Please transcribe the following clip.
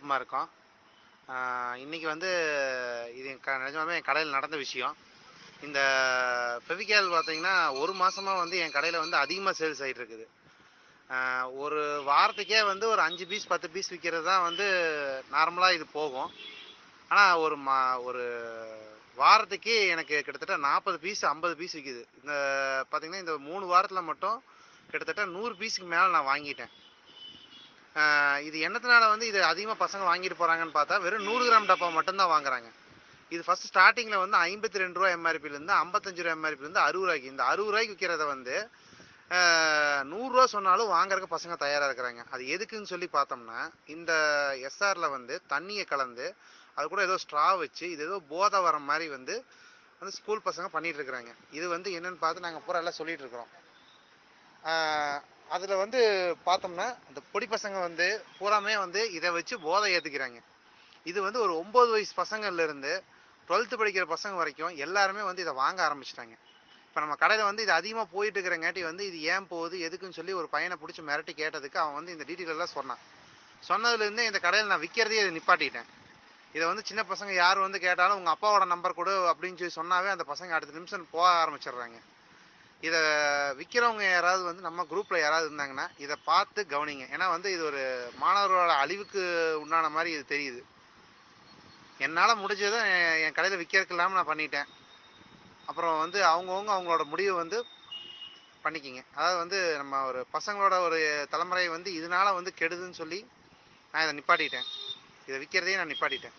குழப்பமா இருக்கும். இன்னைக்கு வந்து இது நிஜமாவே என் கடையில நடந்த விஷயம். இந்த ஃபெவிகால் பார்த்தீங்கன்னா, 1 மாசமா வந்து என் கடையில வந்து அதிகமா சேல்ஸ் ஆயிட்டு இருக்குது. ஒரு வாரத்துக்கே வந்து ஒரு 5 பீஸ், 10 பீஸ் விக்கிறது தான் வந்து நார்மலா இது போகும். ஆனா ஒரு வாரத்துக்கு எனக்கு கிட்டத்தட்ட 40 பீஸ், 50 பீஸ் விக்குது. பார்த்தீங்கன்னா, இந்த 3 வாரத்துல மட்டும் கிட்டத்தட்ட 100 பீஸுக்கு மேல நான் வாங்கிட்டேன். இது என்னத்துனால வந்து இது அதிகமா பசங்க வாங்கிட்டு போறாங்கன்னு பார்த்தா, வெறும் 100 கிராம் டப்பா மட்டும் தான் வாங்குறாங்க. இது ஃபர்ஸ்ட் ஸ்டார்ட்டிங்ல வந்து ரூ. 52 எம்ஆர்பிலேருந்து ரூ. 55 எம்ஆர்பிலேருந்து ரூ. 60. இந்த ரூ. 60 விக்கிறத வந்து ரூ. 100 சொன்னாலும் வாங்குறதுக்கு பசங்க தயாரா இருக்கிறாங்க. அது எதுக்குன்னு சொல்லி பார்த்தோம்னா, இந்த எஸ்ஆர்ல வந்து தண்ணிய கலந்து, அது கூட ஏதோ ஸ்ட்ரா வச்சு, இது ஏதோ போதை வர மாரி வந்து ஸ்கூல் பசங்க பண்ணிட்டு இருக்கிறாங்க. இது வந்து என்னன்னு பார்த்து நாங்க பூரா எல்லாம் சொல்லிட்டு இருக்கிறோம். ஆ, அதுல வந்து பார்த்தோம்னா, இந்த பொடி பசங்க வந்து பூராமே வந்து இத வச்சு போதை ஏத்துக்கிறாங்க. இது வந்து ஒரு 9 வயசு பசங்கள்ல இருந்து 12th படிக்கிற பசங்க வரைக்கும் எல்லாருமே வந்து இத வாங்க ஆரம்பிச்சுட்டாங்க. இப்ப நம்ம கடையில வந்து இது அதிகமா போயிட்டு இருக்கிறங்காட்டி வந்து இது ஏன் போகுது? எதுக்குன்னு சொல்லி ஒரு பையன புடிச்சு மிரட்டி கேட்டதுக்கு, அவன் வந்து இந்த டீட்டெயில் எல்லாம் சொன்னான். சொன்னதுல இருந்தே இந்த கடையில நான் விக்கிறதையே இத நிப்பாட்டிட்டேன். இத வந்து சின்ன பசங்க யார் வந்து கேட்டாலும், உங்க அப்பாவோட நம்பர் குடு அப்படின்னு சொல்லி சொன்னாவே அந்த பசங்க அடுத்த நிமிஷம் போக ஆரம்பிச்சுடுறாங்க. இத விக்கிறவங்க யாராவது வந்து நம்ம குரூப்ல யாராவது இருந்தாங்கன்னா, இத பார்த்து கவனிங்க. ஏன்னா வந்து இது ஒரு மாணவர்களோட அழிவுக்கு உண்டான மாரி இது தெரியுது. என்னால முடிஞ்சத என் கடையில விக்கிறதுக்கு இல்லாம நான் பண்ணிட்டேன். அப்புறம் வந்து அவங்கவங்க அவங்களோட முடிவு வந்து பண்ணிக்கிங்க. அதாவது வந்து நம்ம ஒரு பசங்களோட ஒரு தலைமுறை வந்து இதனால வந்து கெடுதுன்னு சொல்லி நான் இத நிப்பாட்டிட்டேன். இத விக்கிறதையே நான் நிப்பாட்டிட்டேன்.